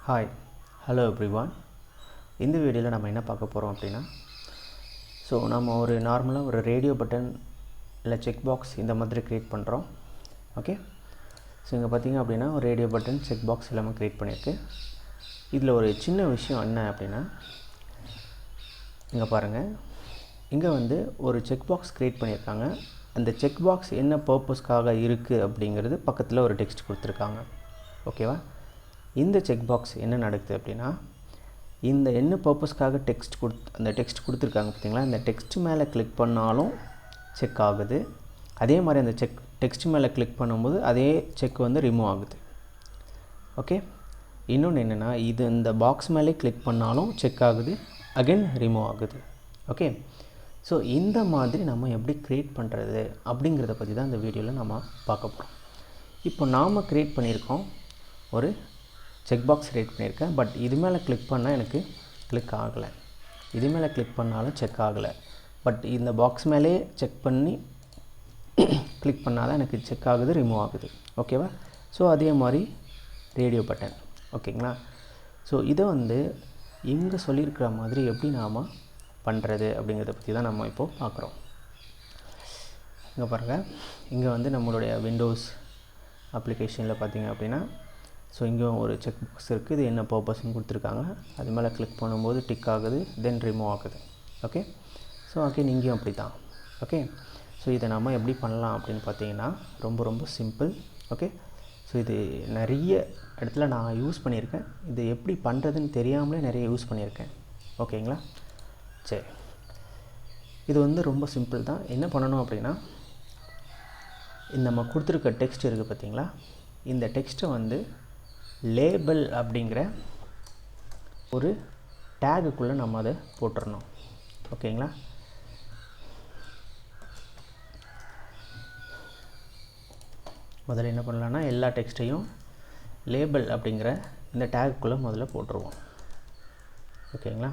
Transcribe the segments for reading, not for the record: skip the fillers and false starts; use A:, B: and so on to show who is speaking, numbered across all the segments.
A: Hi hello everyone. இந்த வீடியோவில் நம்ம என்ன பார்க்க போகிறோம் அப்படின்னா, நம்ம ஒரு நார்மலாக ஒரு ரேடியோ பட்டன் இல்லை செக் பாக்ஸ் இந்த மாதிரி க்ரியேட் பண்ணுறோம். ஓகே, இங்கே பார்த்திங்க அப்படின்னா ஒரு ரேடியோ பட்டன் செக் பாக்ஸ் எல்லாமே க்ரியேட் பண்ணியிருக்கு. இதில் ஒரு சின்ன விஷயம் என்ன அப்படின்னா, இங்கே பாருங்கள், இங்கே ஒரு செக் பாக்ஸ் க்ரியேட் பண்ணியிருக்காங்க. அந்த செக் பாக்ஸ் என்ன பர்பஸ்க்காக இருக்குது அப்படிங்கிறது பக்கத்தில் ஒரு டெக்ஸ்ட் கொடுத்துருக்காங்க. ஓகேவா? இந்த செக் பாக்ஸ் என்ன நடக்குது அப்படின்னா, இந்த என்ன பர்பஸ்க்காக அந்த டெக்ஸ்ட் கொடுத்துருக்காங்க பார்த்திங்களா, இந்த டெக்ஸ்ட் மேலே கிளிக் பண்ணாலும் செக் ஆகுது. அதே மாதிரி அந்த டெக்ஸ்ட் மேலே கிளிக் பண்ணும்போது அதே செக் ரிமூவ் ஆகுது. ஓகே, இன்னொன்று என்னென்னா, இந்த பாக்ஸ் மேலே கிளிக் பண்ணாலும் செக் ஆகுது, அகைன் ரிமூவ் ஆகுது. ஓகே, இந்த மாதிரி நம்ம எப்படி க்ரியேட் பண்ணுறது அப்படிங்கிறத பற்றி தான் இந்த வீடியோவில் நம்ம பார்க்க போகிறோம். இப்போ நாம் க்ரியேட் பண்ணியிருக்கோம், ஒரு செக் பாக்ஸ் க்ரியேட் பண்ணியிருக்கேன். பட் இது மேலே கிளிக் பண்ணால் எனக்கு கிளிக் ஆகலை, இது மேலே கிளிக் பண்ணாலும் செக் ஆகலை. பட் இந்த பாக்ஸ் மேலே செக் பண்ணி கிளிக் பண்ணால் தான் எனக்கு செக் ஆகுது, ரிமூவ் ஆகுது. ஓகேவா? அதே மாதிரி ரேடியோ பட்டன். ஓகேங்களா? இதை இங்கே சொல்லியிருக்கிற மாதிரி எப்படி நாம் பண்ணுறது அப்படிங்கிறத பற்றி தான் நம்ம இப்போது பார்க்குறோம். இங்கே பாருங்கள், இங்கே நம்மளுடைய விண்டோஸ் அப்ளிகேஷனில் பார்த்திங்க அப்படின்னா, இங்கே ஒரு செக் பாக்ஸ் இருக்குது. இது என்ன பர்பஸ்ன்னு கொடுத்துருக்காங்க. அது மேலே கிளிக் பண்ணும்போது டிக் ஆகுது, தென் ரிமூவ் ஆகுது. ஓகே, அகைன் இங்கேயும் அப்படி தான். ஓகே, இதை நம்ம எப்படி பண்ணலாம் அப்படின்னு பார்த்தீங்கன்னா, ரொம்ப சிம்பிள். ஓகே, இது நிறைய இடத்துல நான் யூஸ் பண்ணியிருக்கேன். இது எப்படி பண்ணுறதுன்னு தெரியாமலே நிறைய யூஸ் பண்ணியிருக்கேன். ஓகேங்களா? சரி, இது ரொம்ப சிம்பிள் தான். என்ன பண்ணணும் அப்படின்னா, இந்த நம்ம கொடுத்துருக்க டெக்ஸ்ட் இருக்குது பார்த்திங்களா, இந்த டெக்ஸ்ட்டை லேபிள் அப்படிங்கிற ஒரு டேகுக்குள்ளே நம்ம அதை போட்டுடணும். ஓகேங்களா? முதல்ல என்ன பண்ணலான்னா, எல்லா டெக்ஸ்ட்டையும் லேபிள் அப்படிங்கிற இந்த டேகுக்குள்ளே முதல்ல போட்டுருவோம். ஓகேங்களா?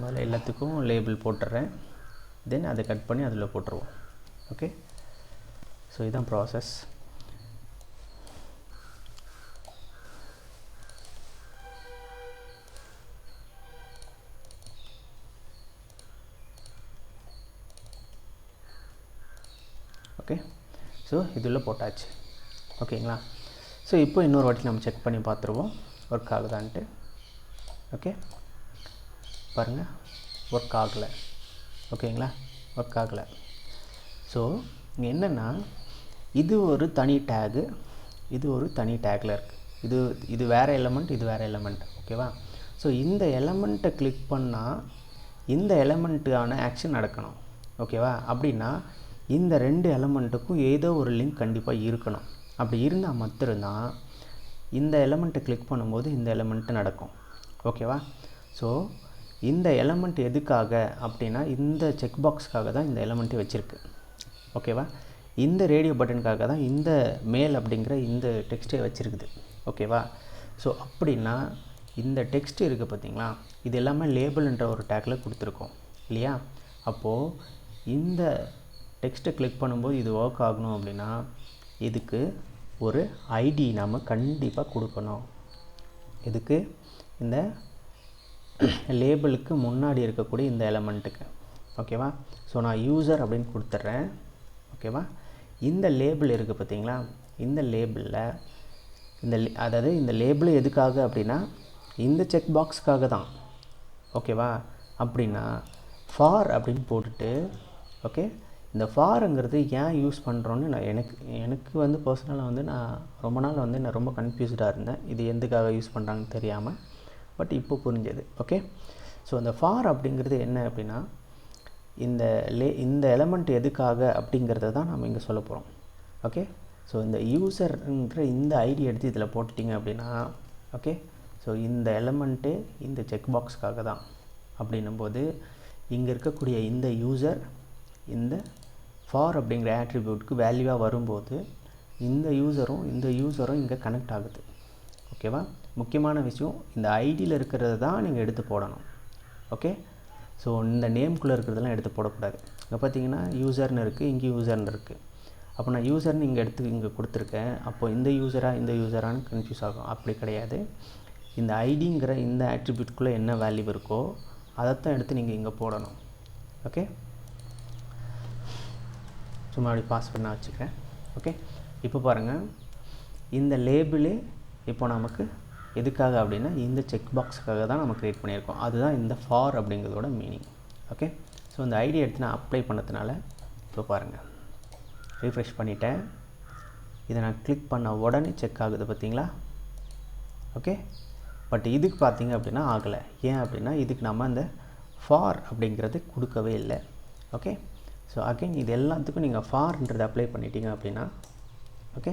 A: முதல்ல எல்லாத்துக்கும் லேபிள் போட்டுடுறேன். தென் அதை கட் பண்ணி அதில் போட்டுருவோம். ஓகே, இதுதான் ப்ராசஸ். ஓகே, இதில் போட்டாச்சு. ஓகேங்களா? இப்போ இன்னொரு வாட்டி நம்ம செக் பண்ணி பார்த்துருவோம் ஒர்க் ஆகுதான்ட்டு. ஓகே, பாருங்கள், ஒர்க் ஆகலை. ஓகேங்களா? ஒர்க் ஆகலை. இங்கே என்னென்னா, இது ஒரு தனி டேகு, இது ஒரு தனி டேக்கில் இருக்குது. இது வேறு எலமெண்ட், இது வேறு எலமெண்ட். ஓகேவா? இந்த எலமெண்ட்டை கிளிக் பண்ணால் இந்த எலமெண்ட்டான ஆக்ஷன் நடக்கணும். ஓகேவா? அப்படின்னா இந்த ரெண்டு எலமெண்ட்டுக்கும் ஏதோ ஒரு லிங்க் கண்டிப்பாக இருக்கணும். அப்படி இருந்தால் மட்டும்தான் இந்த எலமெண்ட்டை கிளிக் பண்ணும்போது இந்த எலமெண்ட்டு நடக்கும். ஓகேவா? இந்த எலமெண்ட் எதுக்காக அப்படின்னா, இந்த செக் பாக்ஸ்க்காக தான் இந்த எலமெண்ட்டை வச்சுருக்கு. ஓகேவா? இந்த ரேடியோ பட்டனுக்காக தான் இந்த மேல் அப்படிங்கிற இந்த டெக்ஸ்ட்டை வச்சுருக்குது. ஓகேவா? அப்படின்னா இந்த டெக்ஸ்ட் இருக்குது பார்த்திங்களா, இது எல்லாமே லேபிள்ன்ற ஒரு டேக்கில் கொடுத்துருக்கோம் இல்லையா? அப்போது இந்த டெக்ஸ்ட்டை கிளிக் பண்ணும்போது இது ஒர்க் ஆகணும் அப்படின்னா, இதுக்கு ஒரு ஐடி நாம் கண்டிப்பாக கொடுக்கணும். இதுக்கு இந்த லேபிளுக்கு முன்னாடி இருக்கக்கூடிய இந்த எலமெண்ட்டுக்கு. ஓகேவா? நான் யூசர் அப்படின்னு கொடுத்துட்றேன். ஓகேவா? இந்த லேபிள் இருக்குது பார்த்திங்களா, இந்த லேபிளில் அதாவது இந்த லேபிள் எதுக்காக அப்படின்னா, இந்த செக் பாக்ஸுக்காக தான். ஓகேவா? அப்படின்னா ஃபார் அப்படின்னு போட்டுட்டு, ஓகே, இந்த ஃபாருங்கிறது ஏன் யூஸ் பண்ணுறோன்னு எனக்கு பர்சனலாக நான் ரொம்ப நாள் நான் ரொம்ப கன்ஃபியூஸ்டாக இருந்தேன். இது எதுக்காக யூஸ் பண்ணுறாங்கன்னு தெரியாமல். பட் இப்போ புரிஞ்சது. ஓகே, அந்த ஃபார் அப்படிங்கிறது என்ன அப்படின்னா, இந்த எலமெண்ட் எதுக்காக அப்படிங்கிறத தான் நம்ம இங்கே சொல்ல போகிறோம். ஓகே, இந்த யூசர்ன்ற இந்த ஐடி எடுத்து இதில் போட்டுட்டிங்க அப்படின்னா, ஓகே, இந்த எலமெண்ட்டு இந்த செக் பாக்ஸ்க்காக தான் அப்படின்னும்போது, இங்கே இருக்கக்கூடிய இந்த யூசர் இந்த ஃபார் அப்படிங்கிற ஆட்ரிபியூட்க்கு வேல்யூவாக வரும்போது இந்த யூசரும் இங்கே கனெக்ட் ஆகுது. ஓகேவா? முக்கியமான விஷயம், இந்த ஐடியில் இருக்கிறது தான் நீங்கள் எடுத்து போடணும். ஓகே, இந்த நேம்குள்ளே இருக்கிறதெல்லாம் எடுத்து போடக்கூடாது. இங்கே பார்த்தீங்கன்னா யூசர்னு இருக்குது, இங்கே யூசர்னு இருக்குது. அப்போ நான் யூசர்னு இங்கே எடுத்து இங்கே கொடுத்துருக்கேன். அப்போது இந்த யூசரான்னு கன்ஃபியூஸ் ஆகும். அப்படி கிடையாது. இந்த ஐடிங்கிற இந்த ஆட்ரிபியூட்குள்ளே என்ன வேல்யூ இருக்கோ அதைத்தான் எடுத்து நீங்கள் இங்கே போடணும். ஓகே, சும்மா அப்படி பாஸ் பண்ண வச்சுக்கிறேன். ஓகே, இப்போ பாருங்கள், இந்த லேபிளே இப்போ நமக்கு எதுக்காக அப்படின்னா இந்த செக் பாக்ஸுக்காக தான் நம்ம க்ரியேட் பண்ணியிருக்கோம். அதுதான் இந்த ஃபார் அப்படிங்கிறதோட மீனிங். ஓகே, ஸோ இந்த ஐடி எடுத்து நான் அப்ளை பண்ணதுனால இப்போ பாருங்கள், ரீஃப்ரெஷ் பண்ணிட்டேன். இதை நான் கிளிக் பண்ண உடனே செக் ஆகுது பார்த்தீங்களா? ஓகே, பட் இதுக்கு பார்த்தீங்க அப்படின்னா ஆகலை. ஏன் அப்படின்னா இதுக்கு நம்ம அந்த ஃபார் அப்படிங்கிறது கொடுக்கவே இல்லை. ஓகே, ஸோ அகைன் இது எல்லாத்துக்கும் நீங்கள் ஃபார்ன்றதை அப்ளை பண்ணிட்டீங்க அப்படின்னா ஓகே,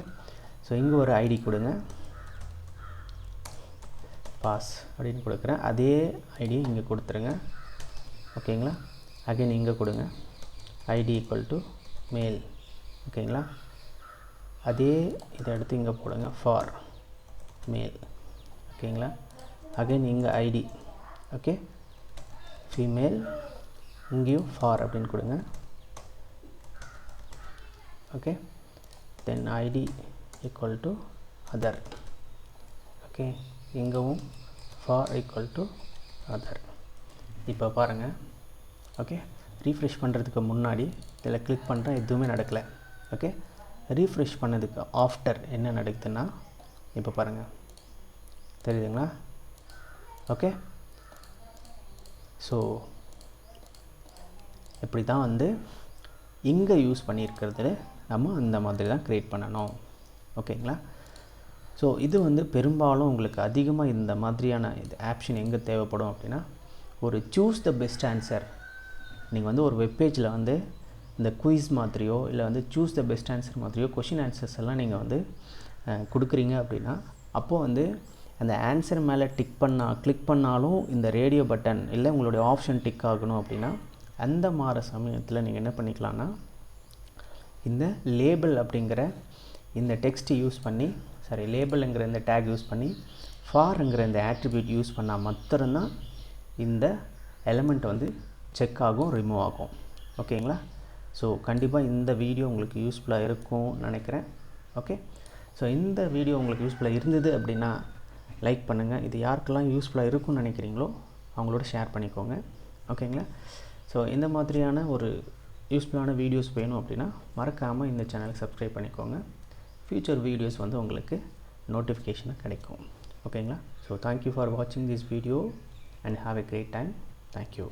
A: ஸோ இங்கே ஒரு ஐடி கொடுங்க, பாஸ் அப்படின்னு கொடுக்குறேன். அதே ஐடியை இங்கே கொடுத்துருங்க. ஓகேங்களா? அகைன் இங்கே கொடுங்க, ஐடி ஈக்குவல் டு மேல். ஓகேங்களா? அதே இதை எடுத்து இங்கே போடுங்க, ஃபார் மேல். ஓகேங்களா? அகைன் இங்கே ஐடி, ஓகே, ஃபீமேல், இங்கேயும் ஃபார் அப்படின்னு கொடுங்க. Okay, then ID equal to other. Okay, இங்கவும் ஃபார் ஈக்குவல் டு அதர். இப்போ பாருங்கள், ஓகே, ரீஃப்ரெஷ் பண்ணுறதுக்கு முன்னாடி இதில் கிளிக் பண்ணுறேன், எதுவுமே நடக்கலை. ஓகே, ரீஃப்ரெஷ் பண்ணதுக்கு ஆஃப்டர் என்ன நடக்குதுன்னா இப்போ பாருங்கள், தெரியுதுங்களா? ஓகே, ஸோ இப்படி தான் வந்து இங்கே யூஸ் பண்ணியிருக்கிறது நம்ம அந்த மாதிரி தான் க்ரியேட் பண்ணணும். ஓகேங்களா? ஸோ இது வந்து பெரும்பாலும் உங்களுக்கு அதிகமாக இந்த மாதிரியான இது ஆப்ஷன் எங்கே தேவைப்படும் அப்படின்னா, ஒரு சூஸ் த பெஸ்ட் ஆன்சர். நீங்கள் வந்து ஒரு வெப்பேஜில் வந்து இந்த குயிஸ் மாதிரியோ இல்லை வந்து சூஸ் த பெஸ்ட் ஆன்சர் மாதிரியோ கொஷின் ஆன்சர்ஸ் எல்லாம் நீங்கள் வந்து கொடுக்குறீங்க அப்படின்னா, அப்போது வந்து அந்த ஆன்சர் மேலே கிளிக் பண்ணாலும் இந்த ரேடியோ பட்டன் இல்லை உங்களுடைய ஆப்ஷன் டிக் ஆகணும் அப்படின்னா, அந்த மாதிரி சமயத்தில் நீங்கள் என்ன பண்ணிக்கலாம்னா இந்த லேபிள் அப்படிங்கிற இந்த டெக்ஸ்ட் யூஸ் பண்ணி, லேபிள்ங்கிற இந்த டேக் யூஸ் பண்ணி ஃபார்ங்கிற இந்த ஆட்ரிபியூட் யூஸ் பண்ணால் மாத்திரம்தான் இந்த எலிமெண்ட் வந்து செக் ஆகும், ரிமூவ் ஆகும். ஓகேங்களா? ஸோ கண்டிப்பாக இந்த வீடியோ உங்களுக்கு யூஸ்ஃபுல்லாக இருக்கும்னு நினைக்கிறேன். ஓகே, ஸோ இந்த வீடியோ உங்களுக்கு யூஸ்ஃபுல்லாக இருந்தது அப்படின்னா லைக் பண்ணுங்கள். இது யாருக்கெல்லாம் யூஸ்ஃபுல்லாக இருக்கும்னு நினைக்கிறீங்களோ அவங்களோட ஷேர் பண்ணிக்கோங்க. ஓகேங்களா? ஸோ இந்த மாதிரியான ஒரு யூஸ்ஃபுல்லான வீடியோஸ் வேணும் அப்படின்னா மறக்காமல் இந்த சேனலுக்கு சப்ஸ்கிரைப் பண்ணிக்கோங்க. ஃப்யூச்சர் வீடியோஸ் வந்து உங்களுக்கு நோட்டிஃபிகேஷனாக கிடைக்கும். ஓகேங்களா? ஸோ தேங்க்யூ ஃபார் வாட்சிங் this video and have a great time. Thank you.